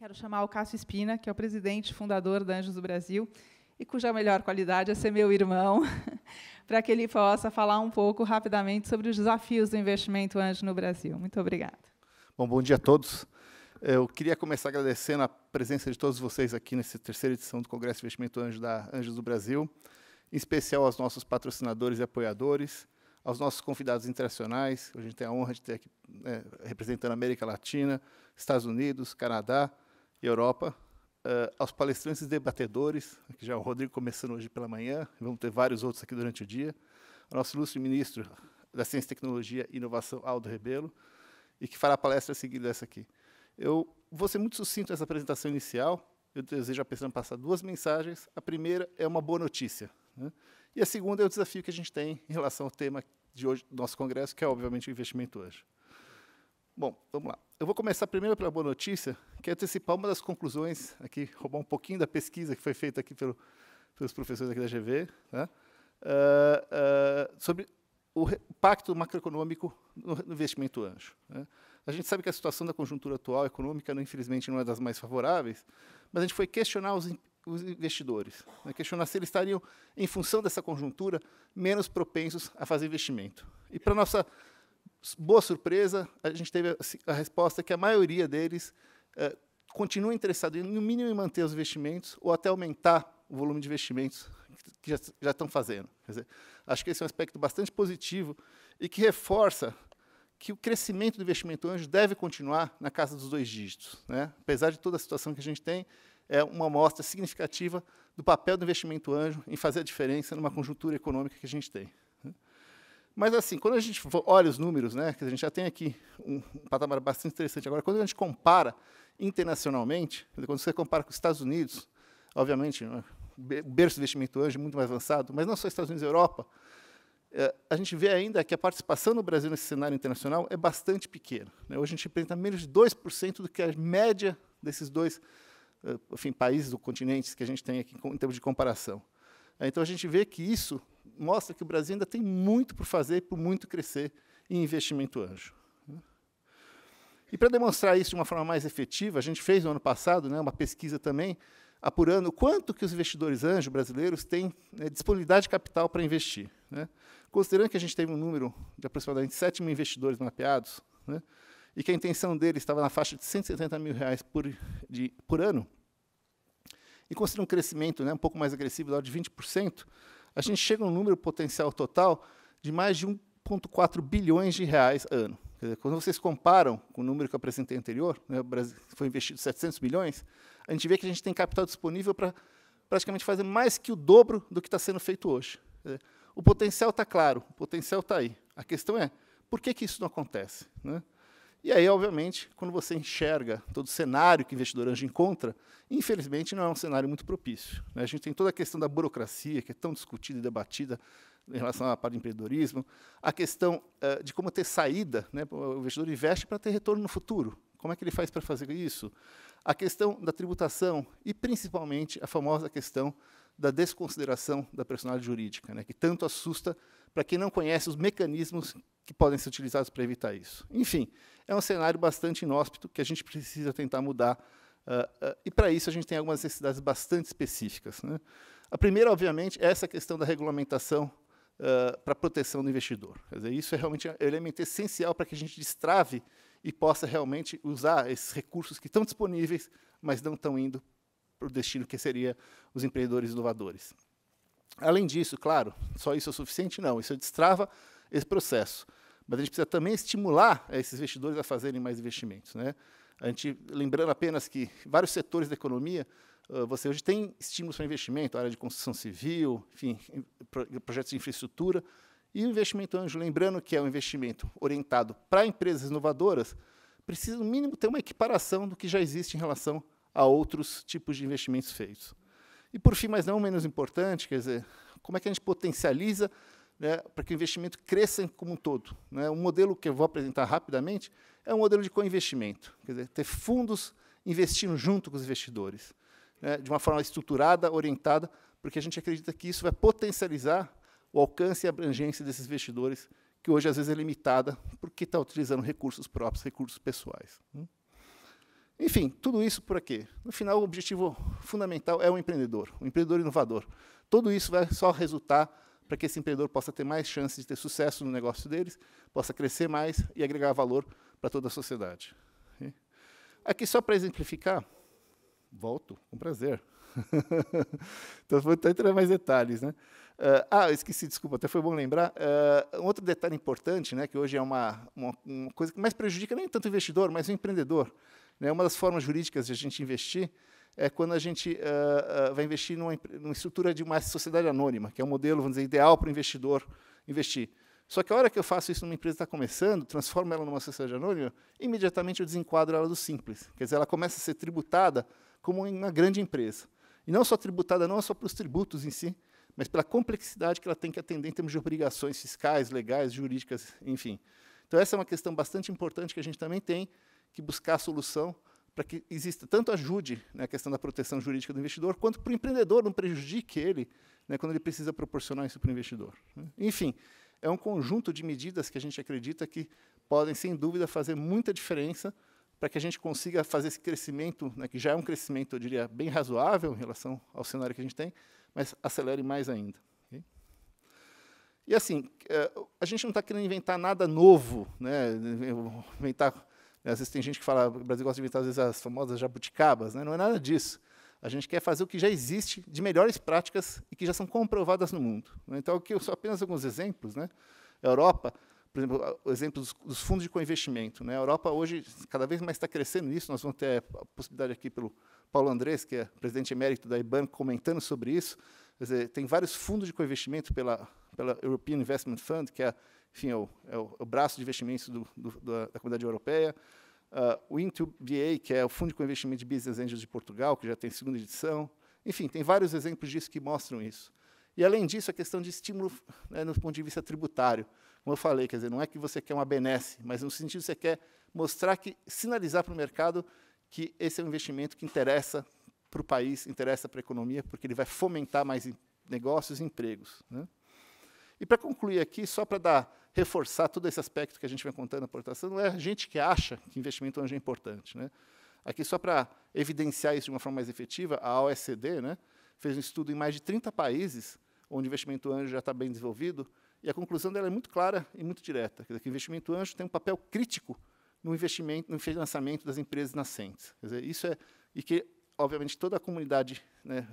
Quero chamar o Cássio Spina, que é o presidente e fundador da Anjos do Brasil, e cuja melhor qualidade é ser meu irmão, para que ele possa falar um pouco rapidamente sobre os desafios do investimento anjo no Brasil. Muito obrigada. Bom dia a todos. Eu queria começar agradecendo a presença de todos vocês aqui nessa terceira edição do Congresso de Investimento Anjo da Anjos do Brasil, em especial aos nossos patrocinadores e apoiadores, aos nossos convidados internacionais. A gente tem a honra de ter aqui representando a América Latina, Estados Unidos, Canadá e Europa, aos palestrantes e debatedores, aqui já o Rodrigo começando hoje pela manhã, vamos ter vários outros aqui durante o dia, ao nosso ilustre ministro da Ciência, Tecnologia e Inovação, Aldo Rebelo, e que fará a palestra a seguir dessa aqui. Eu vou ser muito sucinto nessa apresentação inicial, eu desejo apenas passar duas mensagens. A primeira é uma boa notícia, né? E a segunda é o desafio que a gente tem em relação ao tema de hoje do nosso congresso, que é, obviamente, o investimento anjo. Bom, vamos lá. Eu vou começar primeiro pela boa notícia, que é antecipar uma das conclusões, aqui, roubar um pouquinho da pesquisa que foi feita aqui pelos professores aqui da GV, né? Sobre o impacto macroeconômico no investimento anjo, né? A gente sabe que a situação da conjuntura atual econômica, infelizmente, não é das mais favoráveis, mas a gente foi questionar os investidores, né? Questionar se eles estariam, em função dessa conjuntura, menos propensos a fazer investimento. E, para nossa boa surpresa, a gente teve a resposta que a maioria deles continua interessado, no mínimo, em manter os investimentos ou até aumentar o volume de investimentos que já estão fazendo. Quer dizer, acho que esse é um aspecto bastante positivo e que reforça que o crescimento do investimento anjo deve continuar na casa dos 2 dígitos, né? Apesar de toda a situação que a gente tem, é uma amostra significativa do papel do investimento anjo em fazer a diferença numa conjuntura econômica que a gente tem. Mas, assim, quando a gente olha os números, né, que a gente já tem aqui um patamar bastante interessante. Agora, quando a gente compara internacionalmente, quando você compara com os Estados Unidos, obviamente, o berço do investimento anjo é muito mais avançado, mas não só Estados Unidos e Europa, a gente vê ainda que a participação no Brasil nesse cenário internacional é bastante pequena, né? Hoje a gente representa menos de 2% do que a média desses dois países ou continentes que a gente tem aqui em termos de comparação. Então, a gente vê que isso mostra que o Brasil ainda tem muito por fazer e por muito crescer em investimento anjo. E, para demonstrar isso de uma forma mais efetiva, a gente fez, no ano passado, né, uma pesquisa também, apurando o quanto que os investidores anjo brasileiros têm disponibilidade de capital para investir, né? Considerando que a gente teve um número de aproximadamente 7 mil investidores mapeados, né, e que a intenção deles estava na faixa de R$170 mil por ano, e considerando um crescimento, né, um pouco mais agressivo, de 20%, a gente chega a um número potencial total de mais de R$1,4 bilhões ano. Quer dizer, quando vocês comparam com o número que eu apresentei anterior, né, o Brasil foi investido 700 bilhões, a gente vê que a gente tem capital disponível para praticamente fazer mais que o dobro do que está sendo feito hoje. Quer dizer, o potencial está claro, o potencial está aí. A questão é, por que isso não acontece, né? E aí, obviamente, quando você enxerga todo o cenário que o investidor anjo encontra, infelizmente não é um cenário muito propício, né? A gente tem toda a questão da burocracia, que é tão discutida e debatida em relação à parte do empreendedorismo, a questão de como ter saída, né? O investidor investe para ter retorno no futuro. Como é que ele faz para fazer isso? A questão da tributação e, principalmente, a famosa questão da desconsideração da personalidade jurídica, né, que tanto assusta para quem não conhece os mecanismos que podem ser utilizados para evitar isso. Enfim, é um cenário bastante inóspito que a gente precisa tentar mudar, e, para isso, a gente tem algumas necessidades bastante específicas, né? A primeira, obviamente, é essa questão da regulamentação para a proteção do investidor. Quer dizer, isso é realmente um elemento essencial para que a gente destrave e possa realmente usar esses recursos que estão disponíveis, mas não estão indo para o destino que seria os empreendedores inovadores. Além disso, claro, só isso é o suficiente? Não, isso destrava esse processo. Mas a gente precisa também estimular esses investidores a fazerem mais investimentos, né? A gente, lembrando apenas que vários setores da economia, você hoje tem estímulos para investimento, área de construção civil, enfim, projetos de infraestrutura, e o investimento anjo, lembrando que é um investimento orientado para empresas inovadoras, precisa, no mínimo, ter uma equiparação do que já existe em relação a outros tipos de investimentos feitos. E, por fim, mas não menos importante, quer dizer, como é que a gente potencializa, né, para que o investimento cresça como um todo, né? Um modelo que eu vou apresentar rapidamente é um modelo de co-investimento, quer dizer, ter fundos investindo junto com os investidores, né, de uma forma estruturada, orientada, porque a gente acredita que isso vai potencializar o alcance e a abrangência desses investidores, que hoje, às vezes, é limitada porque está utilizando recursos próprios, recursos pessoais. Enfim, tudo isso por quê? No final, o objetivo fundamental é o empreendedor inovador. Tudo isso vai só resultar para que esse empreendedor possa ter mais chances de ter sucesso no negócio deles, possa crescer mais e agregar valor para toda a sociedade. Aqui, só para exemplificar, volto, com prazer. Então, vou entrar em mais detalhes, né? Esqueci, desculpa, até foi bom lembrar. Um outro detalhe importante, né, que hoje é uma coisa que mais prejudica nem tanto o investidor, mas o empreendedor. Né? Uma das formas jurídicas de a gente investir é quando a gente vai investir numa estrutura de uma sociedade anônima, que é um modelo, vamos dizer, ideal para o investidor investir. Só que a hora que eu faço isso numa empresa que está começando, transformo ela numa sociedade anônima, imediatamente eu desenquadro ela do simples. Quer dizer, ela começa a ser tributada como uma grande empresa. E não só tributada, não só pelos tributos em si, mas pela complexidade que ela tem que atender em termos de obrigações fiscais, legais, jurídicas, enfim. Então, essa é uma questão bastante importante que a gente também tem que buscar a solução para que exista, tanto ajude, né, a questão da proteção jurídica do investidor, quanto para o empreendedor não prejudique ele, né, quando ele precisa proporcionar isso para o investidor. Né. Enfim, é um conjunto de medidas que a gente acredita que podem, sem dúvida, fazer muita diferença para que a gente consiga fazer esse crescimento, né, que já é um crescimento, eu diria, bem razoável em relação ao cenário que a gente tem, mas acelere mais ainda. Okay? E, assim, a gente não está querendo inventar nada novo, né, inventar. Às vezes tem gente que fala, o Brasil gosta de inventar, às vezes, as famosas jabuticabas, né? Não é nada disso. A gente quer fazer o que já existe de melhores práticas e que já são comprovadas no mundo. Né? Então, aqui só apenas alguns exemplos. Né? A Europa, por exemplo, o exemplo dos fundos de coinvestimento. Né? A Europa hoje cada vez mais está crescendo nisso. Nós vamos ter a possibilidade aqui pelo Paulo Andrés, que é presidente emérito da IBAN, comentando sobre isso. Quer dizer, tem vários fundos de coinvestimento pela European Investment Fund, que é, enfim, o braço de investimentos da comunidade europeia. O Into2BA, que é o Fundo de Coinvestimento de Business Angels de Portugal, que já tem segunda edição. Enfim, tem vários exemplos disso que mostram isso. E, além disso, a questão de estímulo, né, no ponto de vista tributário. Como eu falei, quer dizer, não é que você quer uma benesse, mas no sentido que você quer mostrar, sinalizar para o mercado que esse é um investimento que interessa para o país, interessa para a economia, porque ele vai fomentar mais negócios e empregos. Né? E, para concluir aqui, só para reforçar todo esse aspecto que a gente vai contando na aportação, não é a gente que acha que investimento anjo é importante. Né? Aqui, só para evidenciar isso de uma forma mais efetiva, a OECD, né, fez um estudo em mais de 30 países, onde o investimento anjo já está bem desenvolvido, e a conclusão dela é muito clara e muito direta. Quer dizer, que o investimento anjo tem um papel crítico no investimento, no financiamento das empresas nascentes. Quer dizer, isso e que, obviamente, toda a comunidade, né,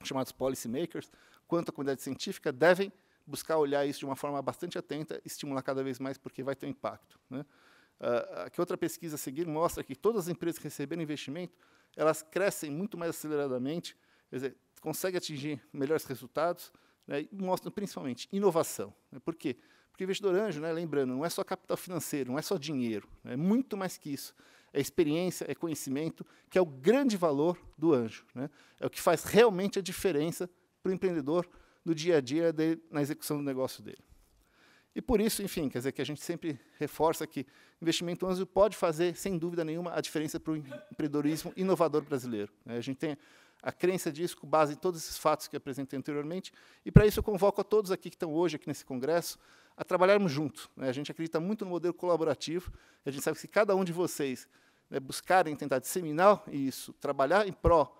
chamados policymakers, quanto a comunidade científica, devem buscar olhar isso de uma forma bastante atenta, estimular cada vez mais, porque vai ter um impacto. Né? Aqui outra pesquisa a seguir mostra que todas as empresas que receberam investimento, elas crescem muito mais aceleradamente, quer dizer, conseguem atingir melhores resultados, né, e mostram principalmente inovação. Né? Por quê? Porque o investidor anjo, né, lembrando, não é só capital financeiro, não é só dinheiro, é muito mais que isso. É experiência, é conhecimento, que é o grande valor do anjo. Né? É o que faz realmente a diferença para o empreendedor no dia a dia na execução do negócio dele. E por isso, enfim, quer dizer que a gente sempre reforça que investimento anjo pode fazer, sem dúvida nenhuma, a diferença para o empreendedorismo inovador brasileiro. Né? A gente tem a crença disso com base em todos esses fatos que eu apresentei anteriormente, e para isso eu convoco a todos aqui que estão hoje aqui nesse congresso a trabalharmos juntos. Né? A gente acredita muito no modelo colaborativo, e a gente sabe que se cada um de vocês, né, buscarem tentar disseminar isso, trabalhar em pró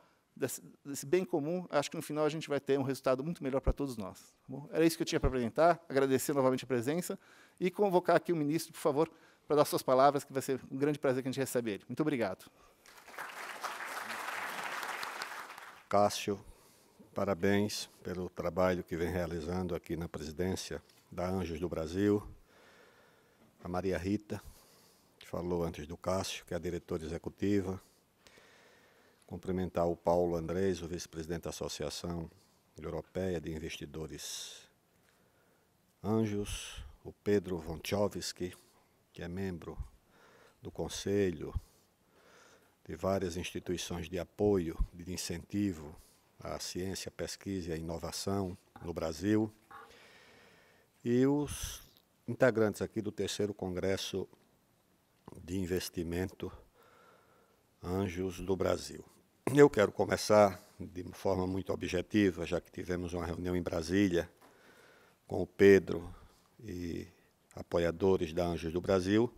desse bem comum, acho que no final a gente vai ter um resultado muito melhor para todos nós. Tá bom? Era isso que eu tinha para apresentar, agradecer novamente a presença e convocar aqui o ministro, por favor, para dar suas palavras, que vai ser um grande prazer que a gente recebe ele. Muito obrigado. Cássio, parabéns pelo trabalho que vem realizando aqui na presidência da Anjos do Brasil. A Maria Rita, que falou antes do Cássio, que é a diretora executiva. Cumprimentar o Paulo Andrés, o vice-presidente da Associação Europeia de Investidores Anjos, o Pedro Wątchowski, que é membro do Conselho de várias instituições de apoio, de incentivo à ciência, pesquisa e à inovação no Brasil, e os integrantes aqui do 3º Congresso de Investimento Anjos do Brasil. Eu quero começar de forma muito objetiva, já que tivemos uma reunião em Brasília com o Pedro e apoiadores da Anjos do Brasil,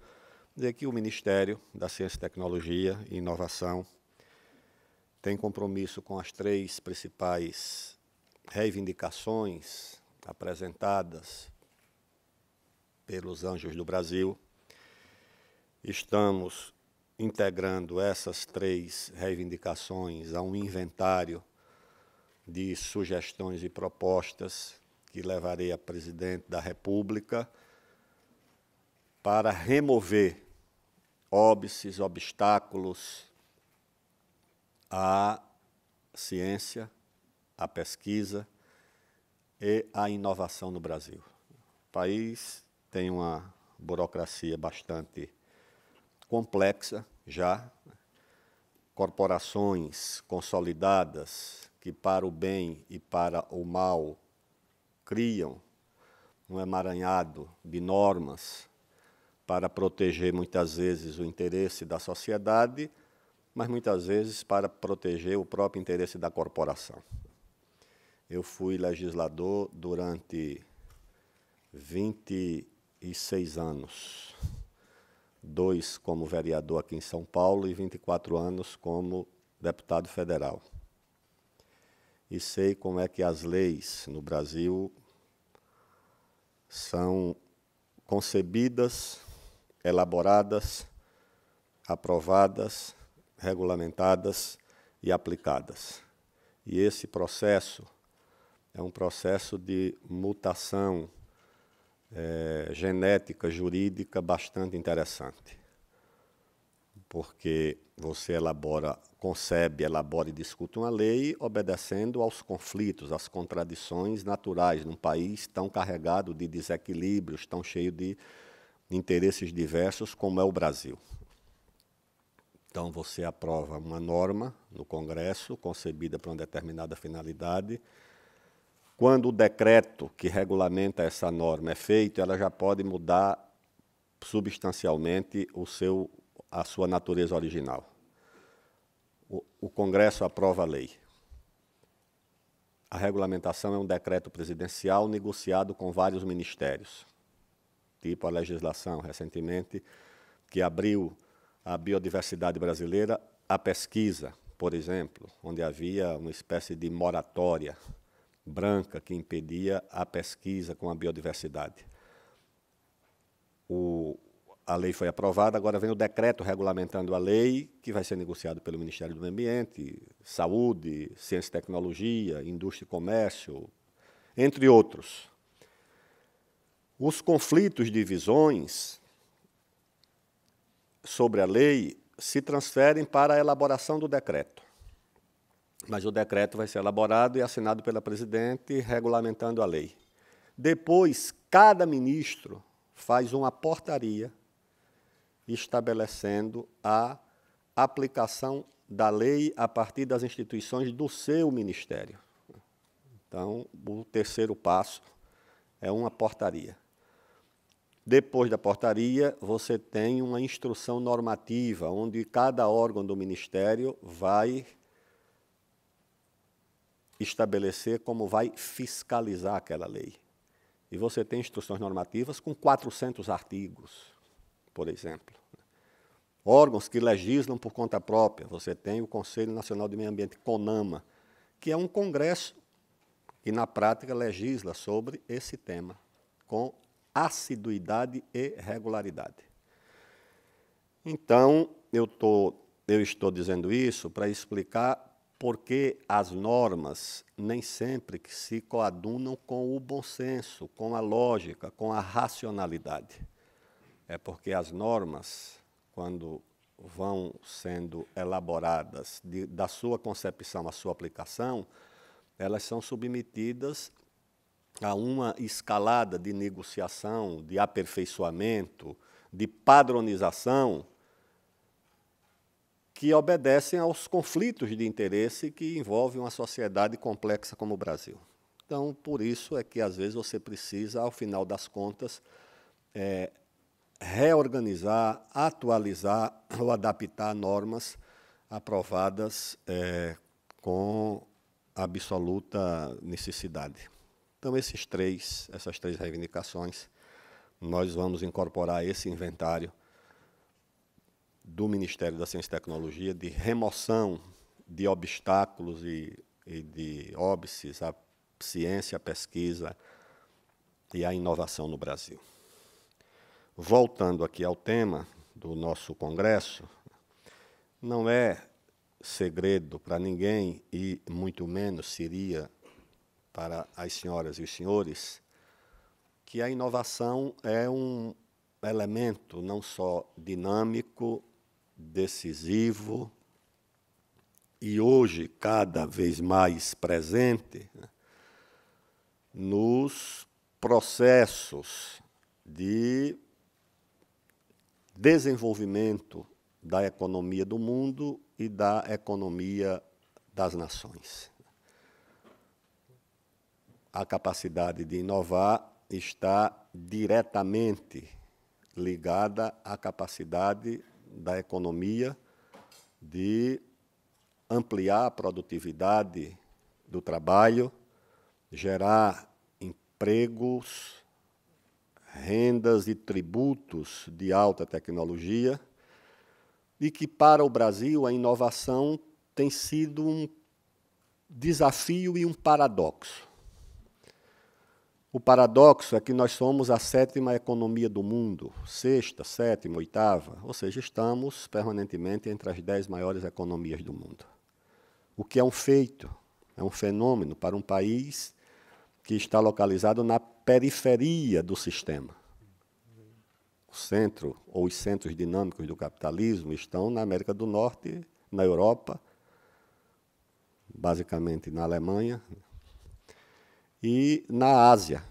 dizer que o Ministério da Ciência, Tecnologia e Inovação tem compromisso com as 3 principais reivindicações apresentadas pelos Anjos do Brasil. Estamos integrando essas 3 reivindicações a um inventário de sugestões e propostas que levarei a presidente da República para remover óbices, obstáculos à ciência, à pesquisa e à inovação no Brasil. O país tem uma burocracia bastante complexa já, corporações consolidadas que para o bem e para o mal criam um emaranhado de normas para proteger muitas vezes o interesse da sociedade, mas muitas vezes para proteger o próprio interesse da corporação. Eu fui legislador durante 26 anos, 2 como vereador aqui em São Paulo e 24 anos como deputado federal. E sei como é que as leis no Brasil são concebidas, elaboradas, aprovadas, regulamentadas e aplicadas. E esse processo é um processo de mutação genética, jurídica, bastante interessante. Porque você concebe, elabora e discute uma lei obedecendo aos conflitos, às contradições naturais num país tão carregado de desequilíbrios, tão cheio de interesses diversos como é o Brasil. Então, você aprova uma norma no Congresso, concebida para uma determinada finalidade. Quando o decreto que regulamenta essa norma é feito, ela já pode mudar substancialmente a sua natureza original. O Congresso aprova a lei. A regulamentação é um decreto presidencial negociado com vários ministérios, tipo a legislação, recentemente, que abriu a biodiversidade brasileira à pesquisa, por exemplo, onde havia uma espécie de moratória branca que impedia a pesquisa com a biodiversidade. A lei foi aprovada, agora vem o decreto regulamentando a lei, que vai ser negociado pelo Ministério do Meio Ambiente, Saúde, Ciência e Tecnologia, Indústria e Comércio, entre outros. Os conflitos de visões sobre a lei se transferem para a elaboração do decreto. Mas o decreto vai ser elaborado e assinado pela presidente, regulamentando a lei. Depois, cada ministro faz uma portaria estabelecendo a aplicação da lei a partir das instituições do seu ministério. Então, o terceiro passo é uma portaria. Depois da portaria, você tem uma instrução normativa, onde cada órgão do Ministério vai estabelecer como vai fiscalizar aquela lei. E você tem instruções normativas com 400 artigos, por exemplo. Órgãos que legislam por conta própria. Você tem o Conselho Nacional de Meio Ambiente, CONAMA, que é um congresso que, na prática, legisla sobre esse tema, com assiduidade e regularidade. Então, eu estou dizendo isso para explicar por que as normas nem sempre que se coadunam com o bom senso, com a lógica, com a racionalidade. É porque as normas, quando vão sendo elaboradas da sua concepção à sua aplicação, elas são submetidas a uma escalada de negociação, de aperfeiçoamento, de padronização, que obedecem aos conflitos de interesse que envolvem uma sociedade complexa como o Brasil. Então, por isso é que, às vezes, você precisa, ao final das contas, reorganizar, atualizar ou adaptar normas aprovadas com absoluta necessidade. Então, essas três reivindicações, nós vamos incorporar esse inventário do Ministério da Ciência e Tecnologia de remoção de obstáculos e de óbices à ciência, à pesquisa e à inovação no Brasil. Voltando aqui ao tema do nosso congresso, não é segredo para ninguém, e muito menos seria para as senhoras e os senhores, que a inovação é um elemento não só dinâmico, decisivo, e hoje cada vez mais presente, né, nos processos de desenvolvimento da economia do mundo e da economia das nações. A capacidade de inovar está diretamente ligada à capacidade da economia de ampliar a produtividade do trabalho, gerar empregos, rendas e tributos de alta tecnologia, e que, para o Brasil, a inovação tem sido um desafio e um paradoxo. O paradoxo é que nós somos a 7ª economia do mundo, 6ª, 7ª, 8ª, ou seja, estamos permanentemente entre as 10 maiores economias do mundo. O que é um feito, é um fenômeno para um país que está localizado na periferia do sistema. O centro, ou os centros dinâmicos do capitalismo, estão na América do Norte, na Europa, basicamente na Alemanha, e na Ásia.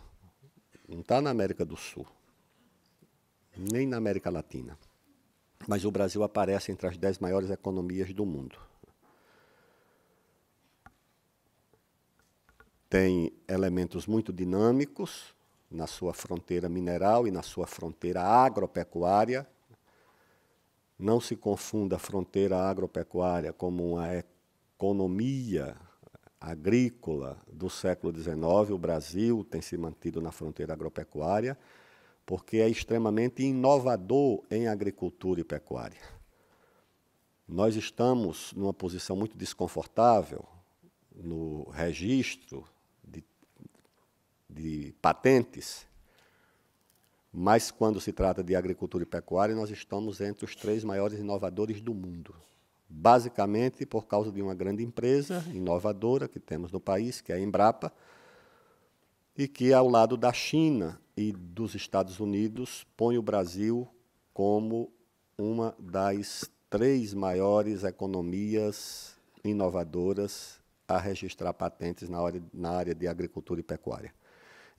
Não está na América do Sul, nem na América Latina. Mas o Brasil aparece entre as 10 maiores economias do mundo. Tem elementos muito dinâmicos na sua fronteira mineral e na sua fronteira agropecuária. Não se confunda a fronteira agropecuária como uma economia agrícola do século XIX. O Brasil tem se mantido na fronteira agropecuária porque é extremamente inovador em agricultura e pecuária. Nós estamos numa posição muito desconfortável no registro de patentes, mas quando se trata de agricultura e pecuária, nós estamos entre os 3 maiores inovadores do mundo, basicamente por causa de uma grande empresa inovadora que temos no país, que é a Embrapa, e que, ao lado da China e dos Estados Unidos, põe o Brasil como uma das 3 maiores economias inovadoras a registrar patentes na área de agricultura e pecuária.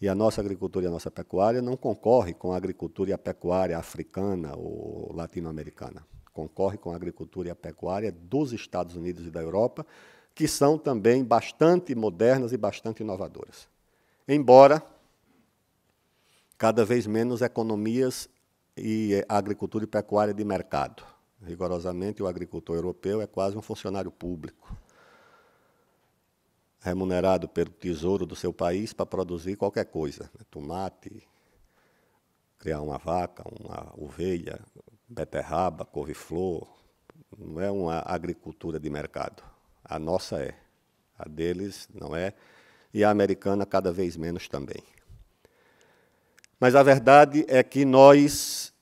E a nossa agricultura e a nossa pecuária não concorre com a agricultura e a pecuária africana ou latino-americana. Concorre com a agricultura e a pecuária dos Estados Unidos e da Europa, que são também bastante modernas e bastante inovadoras. Embora cada vez menos economias e agricultura e pecuária de mercado. Rigorosamente, o agricultor europeu é quase um funcionário público, remunerado pelo tesouro do seu país para produzir qualquer coisa, né? Tomate, criar uma vaca, uma ovelha, beterraba, couve-flor. Não é uma agricultura de mercado. A nossa é, a deles não é, e a americana cada vez menos também. Mas a verdade é que nós,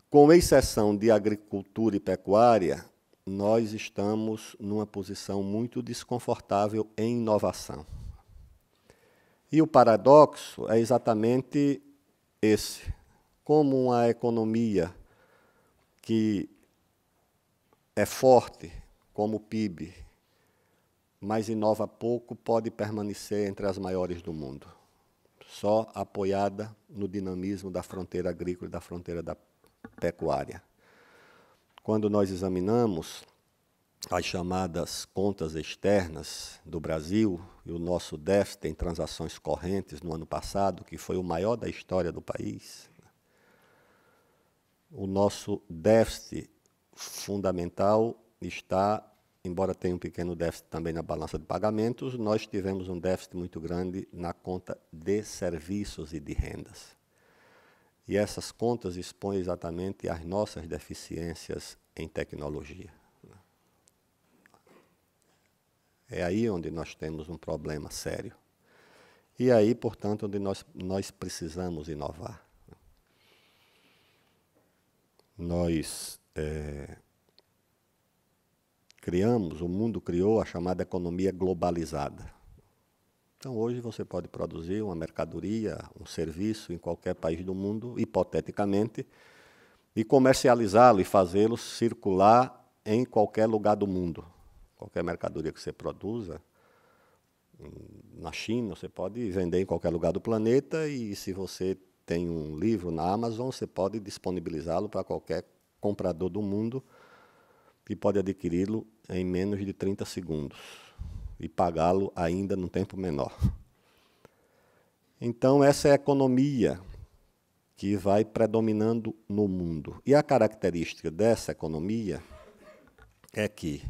com exceção de agricultura e pecuária, nós estamos numa posição muito desconfortável em inovação. E o paradoxo é exatamente esse. Como uma economia que é forte, como o PIB, mas inova pouco, pode permanecer entre as maiores do mundo, só apoiada no dinamismo da fronteira agrícola e da fronteira da pecuária. Quando nós examinamos as chamadas contas externas do Brasil e o nosso déficit em transações correntes no ano passado, que foi o maior da história do país, o nosso déficit fundamental está, embora tenha um pequeno déficit também na balança de pagamentos, nós tivemos um déficit muito grande na conta de serviços e de rendas. E essas contas expõem exatamente as nossas deficiências em tecnologia. É aí onde nós temos um problema sério. E aí, portanto, onde nós precisamos inovar. Nós o mundo criou a chamada economia globalizada. Então, hoje você pode produzir uma mercadoria, um serviço em qualquer país do mundo, hipoteticamente, e comercializá-lo e fazê-lo circular em qualquer lugar do mundo. Qualquer mercadoria que você produza, na China, você pode vender em qualquer lugar do planeta, e se você tem um livro na Amazon, você pode disponibilizá-lo para qualquer comprador do mundo e pode adquiri-lo em menos de 30 segundos e pagá-lo ainda num tempo menor. Então, essa é a economia que vai predominando no mundo. E a característica dessa economia é que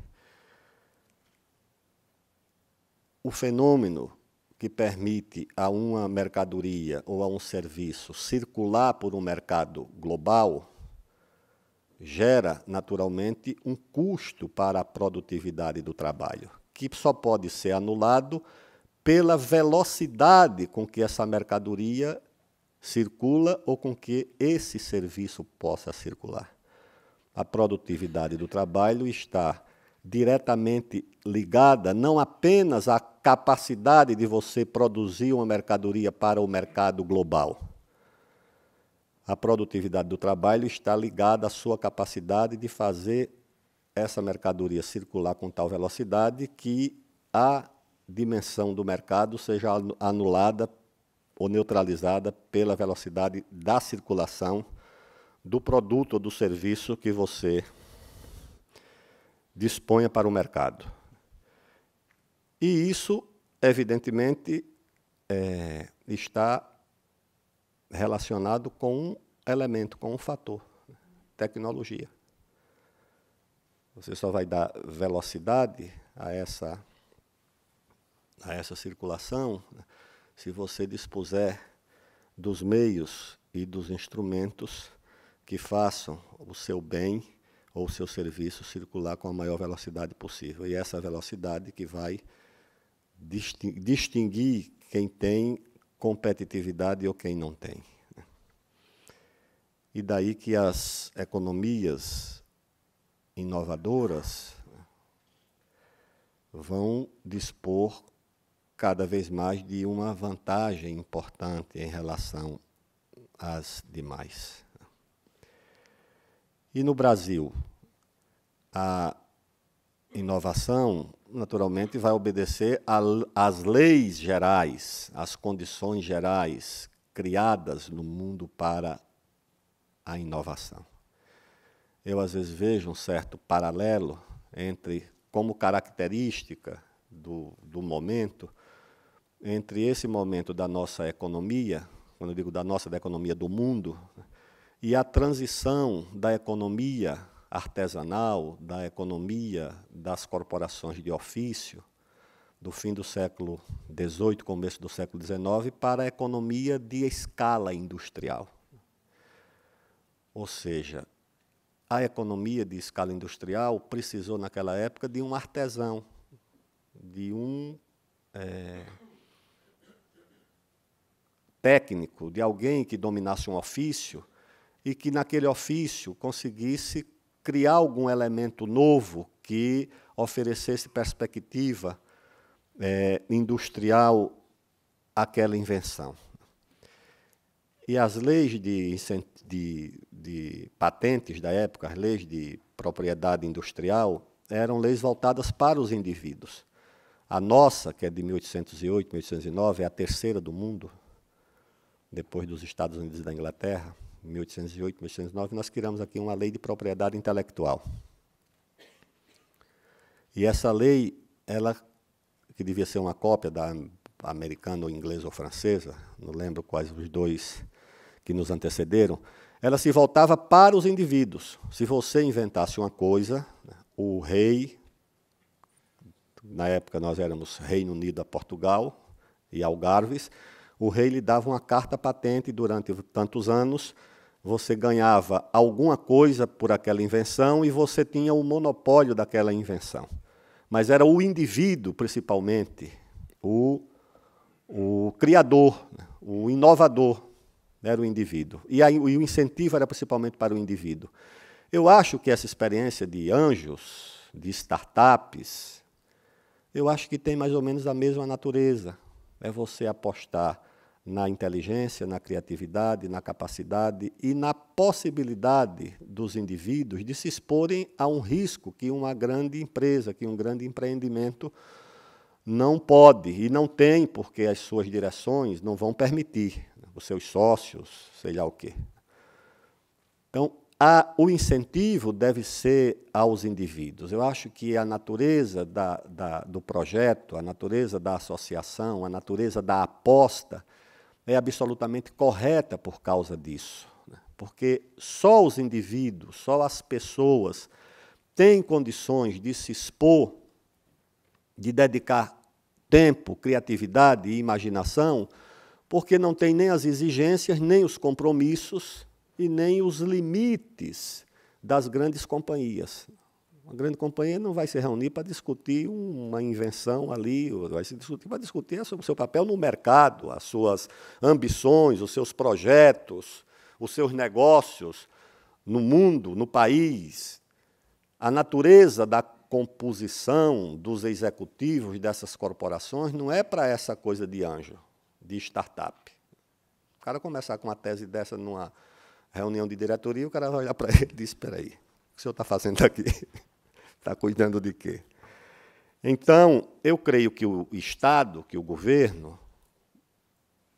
o fenômeno que permite a uma mercadoria ou a um serviço circular por um mercado global gera, naturalmente, um custo para a produtividade do trabalho, que só pode ser anulado pela velocidade com que essa mercadoria circula ou com que esse serviço possa circular. A produtividade do trabalho está diretamente ligada não apenas à capacidade de você produzir uma mercadoria para o mercado global. A produtividade do trabalho está ligada à sua capacidade de fazer essa mercadoria circular com tal velocidade que a dimensão do mercado seja anulada ou neutralizada pela velocidade da circulação do produto ou do serviço que você disponha para o mercado. E isso, evidentemente, está relacionado com um elemento, com um fator, tecnologia. Você só vai dar velocidade a essa circulação se você dispuser dos meios e dos instrumentos que façam o seu bem ou o seu serviço circular com a maior velocidade possível. E essa velocidade que vai distinguir quem tem competitividade ou quem não tem. E daí que as economias inovadoras vão dispor cada vez mais de uma vantagem importante em relação às demais. E no Brasil, a inovação, naturalmente, vai obedecer às leis gerais, às condições gerais criadas no mundo para a inovação. Eu, às vezes, vejo um certo paralelo entre, como característica do momento, entre esse momento da nossa economia, quando eu digo da economia do mundo, e a transição da economia artesanal, da economia das corporações de ofício, do fim do século XVIII, começo do século XIX, para a economia de escala industrial. Ou seja, a economia de escala industrial precisou, naquela época, de um artesão, de um técnico, de alguém que dominasse um ofício e que, naquele ofício, conseguisse criar algum elemento novo que oferecesse perspectiva industrial àquela invenção. E as leis de patentes da época, as leis de propriedade industrial, eram leis voltadas para os indivíduos. A nossa, que é de 1808, 1809, é a terceira do mundo, depois dos Estados Unidos e da Inglaterra. Em 1808, 1809, nós criamos aqui uma lei de propriedade intelectual. E essa lei, ela, que devia ser uma cópia da americana, ou inglesa, ou francesa, não lembro quais os dois que nos antecederam, ela se voltava para os indivíduos. Se você inventasse uma coisa, o rei, na época nós éramos Reino Unido a Portugal e Algarves, o rei lhe dava uma carta patente durante tantos anos, você ganhava alguma coisa por aquela invenção e você tinha o monopólio daquela invenção. Mas era o indivíduo, principalmente, o criador, o inovador, era o indivíduo. E o incentivo era principalmente para o indivíduo. Eu acho que essa experiência de anjos, de startups, eu acho que tem mais ou menos a mesma natureza. É você apostar na inteligência, na criatividade, na capacidade e na possibilidade dos indivíduos de se exporem a um risco que uma grande empresa, que um grande empreendimento não pode e não tem, porque as suas direções não vão permitir, os seus sócios, sei lá o quê. Então, o incentivo deve ser aos indivíduos. Eu acho que a natureza do projeto, a natureza da associação, a natureza da aposta é absolutamente correta por causa disso. Porque só os indivíduos, só as pessoas têm condições de se expor, de dedicar tempo, criatividade e imaginação, porque não tem nem as exigências, nem os compromissos e nem os limites das grandes companhias. Uma grande companhia não vai se reunir para discutir uma invenção ali, vai se discutir para discutir sobre o seu papel no mercado, as suas ambições, os seus projetos, os seus negócios no mundo, no país. A natureza da composição dos executivos dessas corporações não é para essa coisa de anjo, de startup. O cara começar com uma tese dessa numa reunião de diretoria, o cara vai olhar para ele e diz, espera aí, o que o senhor está fazendo aqui? Está cuidando de quê? Então, eu creio que o Estado, que o governo,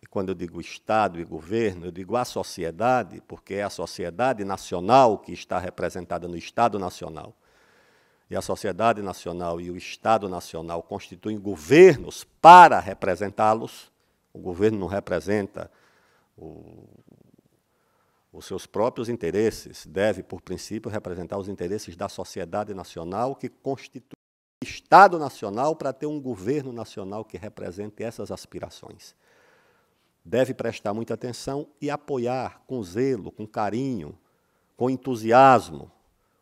e quando eu digo Estado e governo, eu digo a sociedade, porque é a sociedade nacional que está representada no Estado Nacional. E a sociedade nacional e o Estado Nacional constituem governos para representá-los. O governo não representa os seus próprios interesses, deve, por princípio, representar os interesses da sociedade nacional, que constitui o Estado Nacional para ter um governo nacional que represente essas aspirações. Deve prestar muita atenção e apoiar com zelo, com carinho, com entusiasmo,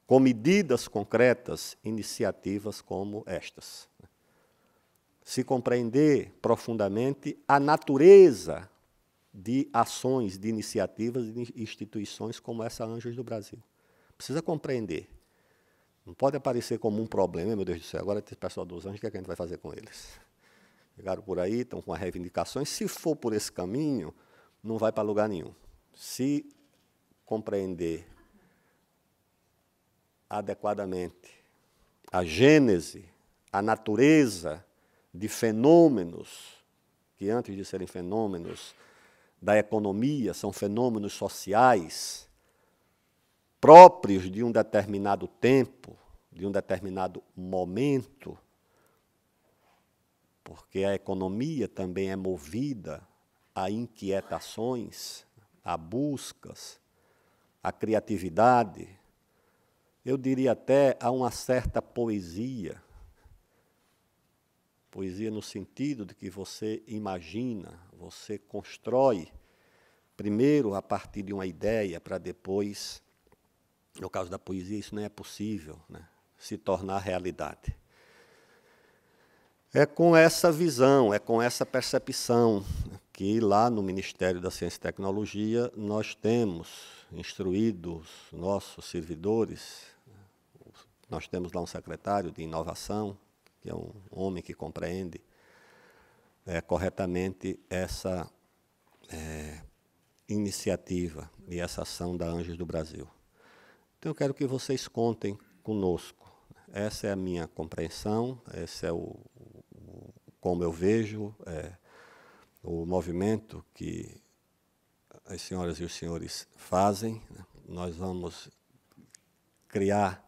com medidas concretas, iniciativas como estas. Se compreender profundamente a natureza de ações, de iniciativas e de instituições como essa Anjos do Brasil. Precisa compreender. Não pode aparecer como um problema, meu Deus do céu, agora esse pessoal dos anjos, o que é que a gente vai fazer com eles? Chegaram por aí, estão com as reivindicações. Se for por esse caminho, não vai para lugar nenhum. Se compreender adequadamente a gênese, a natureza de fenômenos, que antes de serem fenômenos da economia, são fenômenos sociais próprios de um determinado tempo, de um determinado momento, porque a economia também é movida a inquietações, a buscas, a criatividade, eu diria até a uma certa poesia. Poesia no sentido de que você imagina, você constrói, primeiro a partir de uma ideia, para depois, no caso da poesia, isso não é possível, né, se tornar realidade. É com essa visão, é com essa percepção que lá no Ministério da Ciência e Tecnologia nós temos instruído os nossos servidores, nós temos lá um secretário de inovação, que é um homem que compreende corretamente essa iniciativa e essa ação da Anjos do Brasil. Então, eu quero que vocês contem conosco. Essa é a minha compreensão, esse é como eu vejo o movimento que as senhoras e os senhores fazem. Nós vamos criar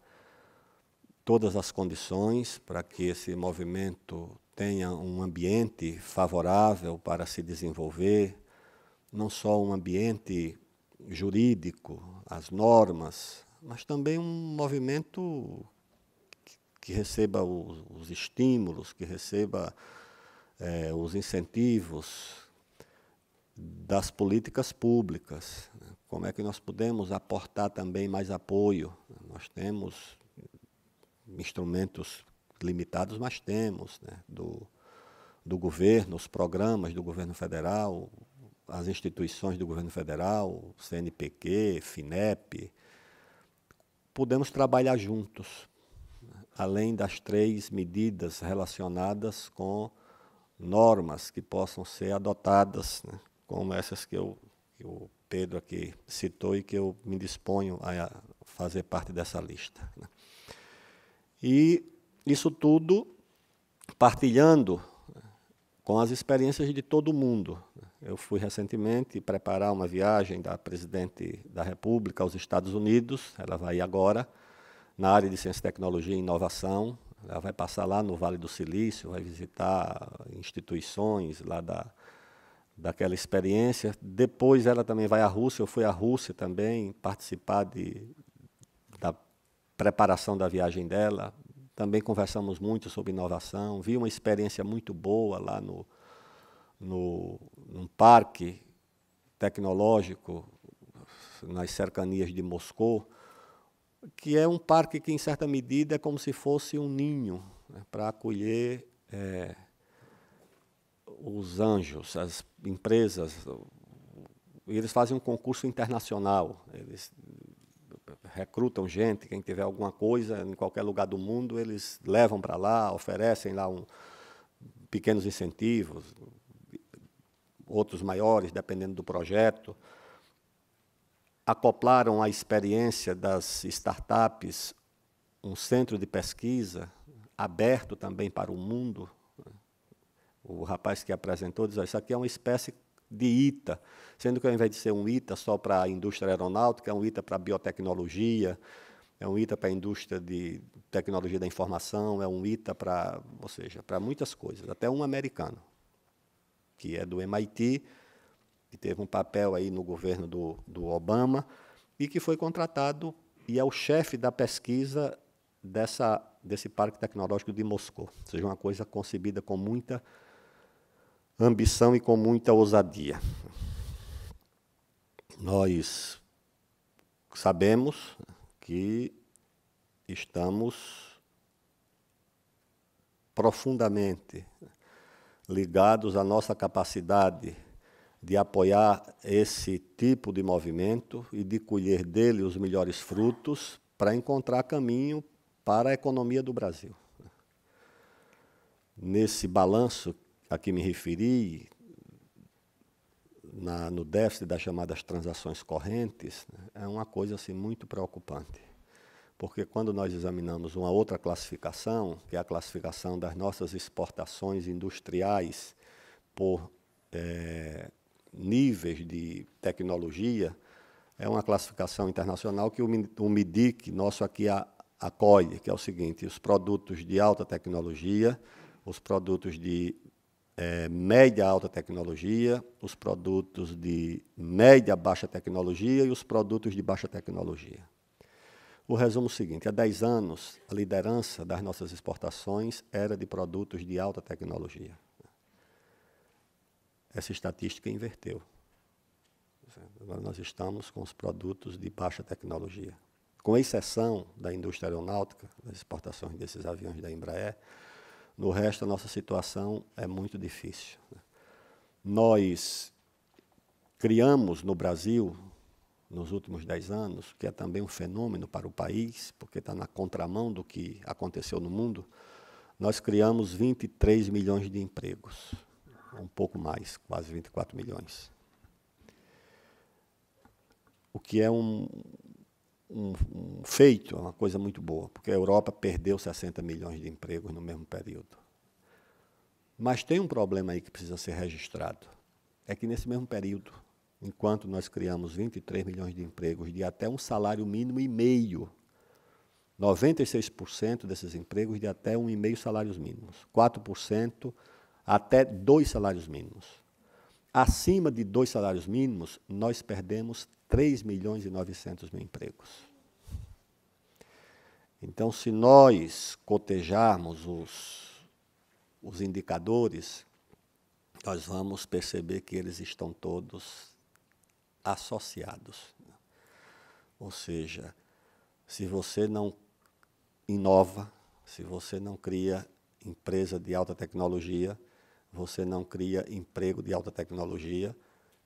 todas as condições para que esse movimento tenha um ambiente favorável para se desenvolver, não só um ambiente jurídico, as normas, mas também um movimento que receba os estímulos, que receba os incentivos das políticas públicas, como é que nós podemos aportar também mais apoio. Nós temos instrumentos limitados, mas temos, né, do governo, os programas do governo federal, as instituições do governo federal, CNPq, FINEP. Podemos trabalhar juntos, além das 3 medidas relacionadas com normas que possam ser adotadas, né, como essas que o Pedro aqui citou e que eu me disponho a fazer parte dessa lista, né. E isso tudo partilhando com as experiências de todo mundo. Eu fui recentemente preparar uma viagem da presidente da República aos Estados Unidos, ela vai ir agora, na área de ciência, tecnologia e inovação. Ela vai passar lá no Vale do Silício, vai visitar instituições lá daquela experiência. Depois ela também vai à Rússia, eu fui à Rússia também, participar da preparação da viagem dela. Também conversamos muito sobre inovação, vi uma experiência muito boa lá num parque tecnológico nas cercanias de Moscou, que é um parque que, em certa medida, é como se fosse um ninho, né, para acolher os anjos, as empresas. Eles fazem um concurso internacional, eles recrutam gente, quem tiver alguma coisa em qualquer lugar do mundo, eles levam para lá, oferecem lá pequenos incentivos, outros maiores, dependendo do projeto. Acoplaram à experiência das startups um centro de pesquisa aberto também para o mundo. O rapaz que apresentou diz: isso aqui é uma espécie de ITA, sendo que ao invés de ser um ITA só para a indústria aeronáutica, é um ITA para a biotecnologia, é um ITA para a indústria de tecnologia da informação, é um ITA para, ou seja, para muitas coisas, até um americano, que é do MIT, que teve um papel aí no governo do Obama, e que foi contratado e é o chefe da pesquisa desse Parque Tecnológico de Moscou. Ou seja, uma coisa concebida com muita ambição e com muita ousadia. Nós sabemos que estamos profundamente ligados à nossa capacidade de apoiar esse tipo de movimento e de colher dele os melhores frutos para encontrar caminho para a economia do Brasil. Nesse balanço a que me referi, no déficit das chamadas transações correntes, é uma coisa assim, muito preocupante. Porque quando nós examinamos uma outra classificação, que é a classificação das nossas exportações industriais por níveis de tecnologia, é uma classificação internacional que o MIDIC, nosso aqui, acolhe, que é o seguinte: os produtos de alta tecnologia, os produtos de média alta tecnologia, os produtos de média baixa tecnologia e os produtos de baixa tecnologia. O resumo é o seguinte: há 10 anos, a liderança das nossas exportações era de produtos de alta tecnologia. Essa estatística inverteu. Agora nós estamos com os produtos de baixa tecnologia. Com exceção da indústria aeronáutica, das exportações desses aviões da Embraer, no resto a nossa situação é muito difícil. Nós criamos no Brasil, nos últimos 10 anos, que é também um fenômeno para o país, porque está na contramão do que aconteceu no mundo, nós criamos 23 milhões de empregos, um pouco mais, quase 24 milhões. O que é um feito, é uma coisa muito boa, porque a Europa perdeu 60 milhões de empregos no mesmo período. Mas tem um problema aí que precisa ser registrado, é que nesse mesmo período, enquanto nós criamos 23 milhões de empregos de até um salário mínimo e meio, 96% desses empregos de até 1,5 salários mínimos, 4% até 2 salários mínimos. Acima de 2 salários mínimos, nós perdemos 3 milhões e 900 mil empregos. Então, se nós cotejarmos os indicadores, nós vamos perceber que eles estão todos associados. Ou seja, se você não inova, se você não cria empresa de alta tecnologia, você não cria emprego de alta tecnologia,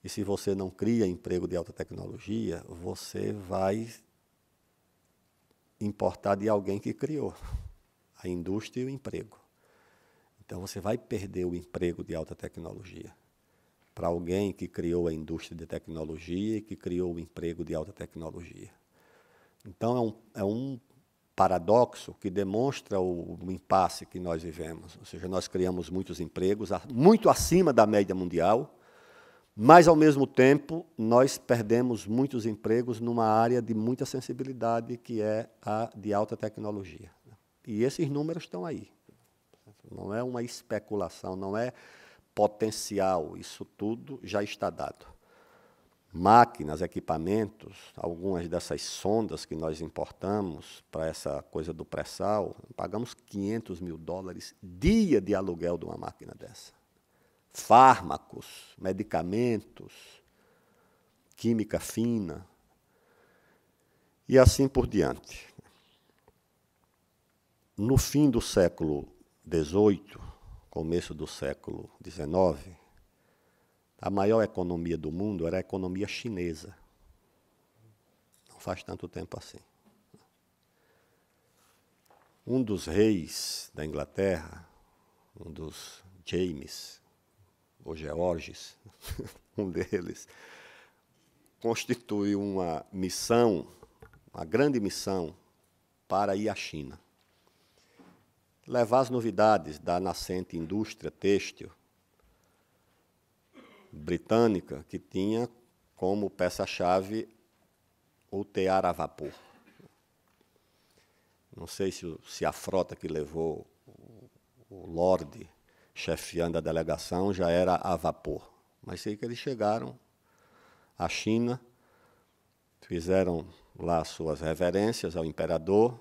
e se você não cria emprego de alta tecnologia, você vai importar de alguém que criou a indústria e o emprego. Então, você vai perder o emprego de alta tecnologia para alguém que criou a indústria de tecnologia e que criou o emprego de alta tecnologia. Então, é um paradoxo que demonstra o impasse que nós vivemos. Ou seja, nós criamos muitos empregos, muito acima da média mundial, mas, ao mesmo tempo, nós perdemos muitos empregos numa área de muita sensibilidade, que é a de alta tecnologia. E esses números estão aí. Não é uma especulação, não é potencial, isso tudo já está dado. Máquinas, equipamentos, algumas dessas sondas que nós importamos para essa coisa do pré-sal, pagamos $500 mil dia de aluguel de uma máquina dessa. Fármacos, medicamentos, química fina, e assim por diante. No fim do século XVIII, começo do século XIX, a maior economia do mundo era a economia chinesa. Não faz tanto tempo assim. Um dos reis da Inglaterra, um dos James, ou Georges, um deles, constituiu uma missão, uma grande missão, para ir à China. Levar as novidades da nascente indústria têxtil britânica, que tinha como peça-chave o tear a vapor. Não sei se a frota que levou o Lorde chefiando a delegação já era a vapor, mas sei que eles chegaram à China, fizeram lá suas reverências ao imperador,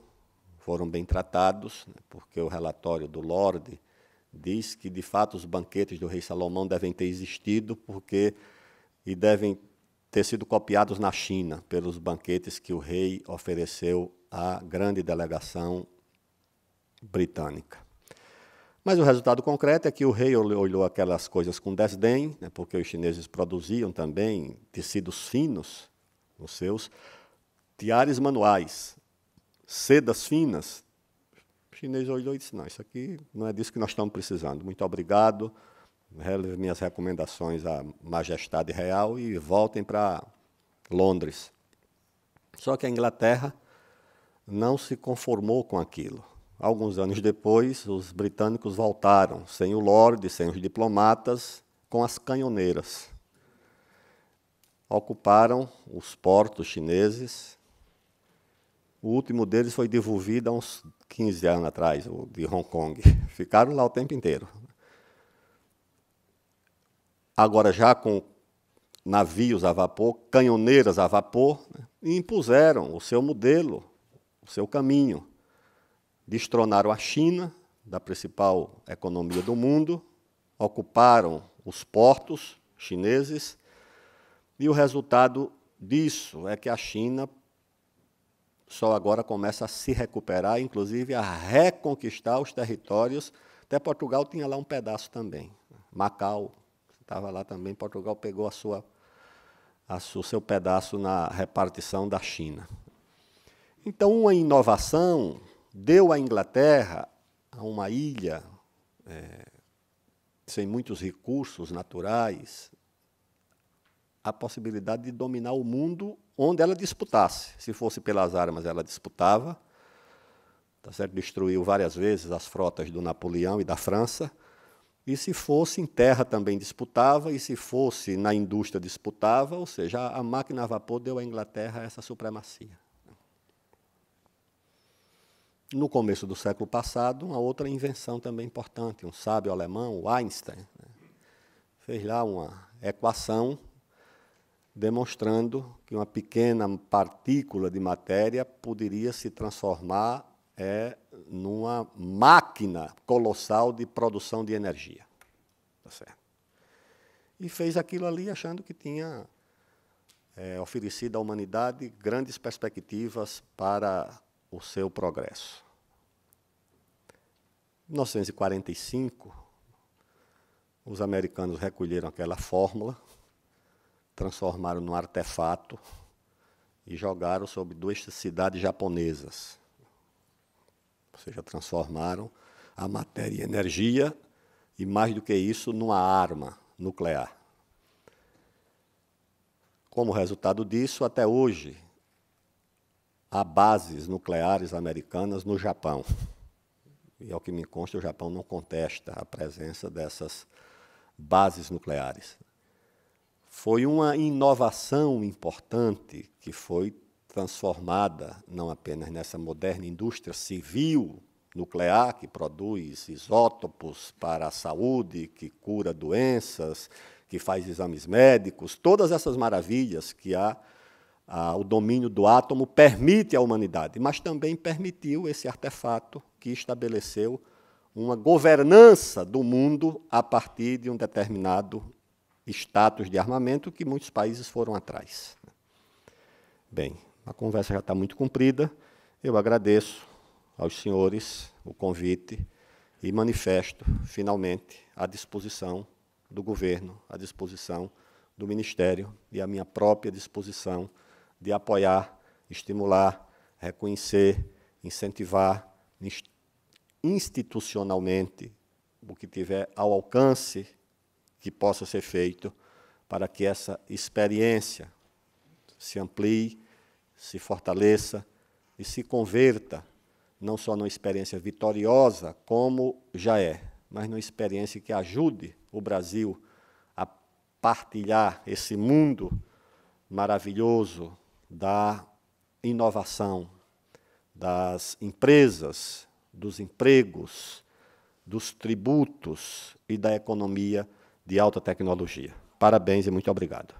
foram bem tratados, porque o relatório do Lorde diz que, de fato, os banquetes do rei Salomão devem ter existido e devem ter sido copiados na China pelos banquetes que o rei ofereceu à grande delegação britânica. Mas o resultado concreto é que o rei olhou aquelas coisas com desdém, porque os chineses produziam também tecidos finos nos seus tiares manuais, sedas finas. O chinês olhou e disse, não, isso aqui não é disso que nós estamos precisando. Muito obrigado, relevo minhas recomendações à Majestade Real e voltem para Londres. Só que a Inglaterra não se conformou com aquilo. Alguns anos depois, os britânicos voltaram, sem o Lorde, sem os diplomatas, com as canhoneiras. Ocuparam os portos chineses. O último deles foi devolvido há uns 15 anos atrás, o de Hong Kong. Ficaram lá o tempo inteiro. Agora, já com navios a vapor, canhoneiras a vapor, e impuseram o seu modelo, o seu caminho. Destronaram a China, da principal economia do mundo, ocuparam os portos chineses, e o resultado disso é que a China só agora começa a se recuperar, inclusive a reconquistar os territórios. Até Portugal tinha lá um pedaço também. Macau estava lá também, Portugal pegou o seu pedaço na repartição da China. Então, uma inovação deu à Inglaterra, a uma ilha sem muitos recursos naturais, a possibilidade de dominar o mundo onde ela disputasse. Se fosse pelas armas, ela disputava. Tá certo? Destruiu várias vezes as frotas do Napoleão e da França. E se fosse em terra também disputava, e se fosse na indústria disputava, ou seja, a máquina a vapor deu à Inglaterra essa supremacia. No começo do século passado, uma outra invenção também importante, um sábio alemão, o Einstein, fez lá uma equação demonstrando que uma pequena partícula de matéria poderia se transformar numa máquina colossal de produção de energia. Tá certo? E fez aquilo ali achando que tinha oferecido à humanidade grandes perspectivas para o seu progresso. Em 1945, os americanos recolheram aquela fórmula, transformaram num artefato e jogaram sobre 2 cidades japonesas. Ou seja, transformaram a matéria em energia e, mais do que isso, numa arma nuclear. Como resultado disso, até hoje, há bases nucleares americanas no Japão. E, ao que me consta, o Japão não contesta a presença dessas bases nucleares. Foi uma inovação importante que foi transformada não apenas nessa moderna indústria civil nuclear, que produz isótopos para a saúde, que cura doenças, que faz exames médicos, todas essas maravilhas que o domínio do átomo permite à humanidade, mas também permitiu esse artefato que estabeleceu uma governança do mundo a partir de um determinado status de armamento que muitos países foram atrás. Bem, a conversa já está muito comprida. Eu agradeço aos senhores o convite e manifesto, finalmente, à disposição do governo, à disposição do Ministério e à minha própria disposição de apoiar, estimular, reconhecer, incentivar institucionalmente o que tiver ao alcance que possa ser feito para que essa experiência se amplie, se fortaleça e se converta não só numa experiência vitoriosa, como já é, mas numa experiência que ajude o Brasil a partilhar esse mundo maravilhoso da inovação, das empresas, dos empregos, dos tributos e da economia de alta tecnologia. Parabéns e muito obrigado.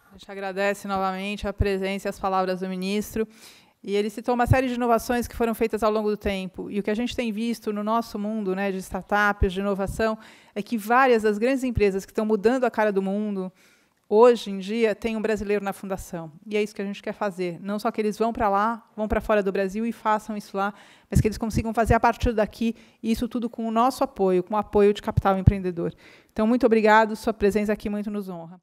A gente agradece novamente a presença e as palavras do ministro. E ele citou uma série de inovações que foram feitas ao longo do tempo. E o que a gente tem visto no nosso mundo, né, de startups, de inovação, é que várias das grandes empresas que estão mudando a cara do mundo, hoje em dia, têm um brasileiro na fundação. E é isso que a gente quer fazer. Não só que eles vão para lá, vão para fora do Brasil e façam isso lá, mas que eles consigam fazer a partir daqui, e isso tudo com o nosso apoio, com o apoio de capital empreendedor. Então, muito obrigado. Sua presença aqui muito nos honra.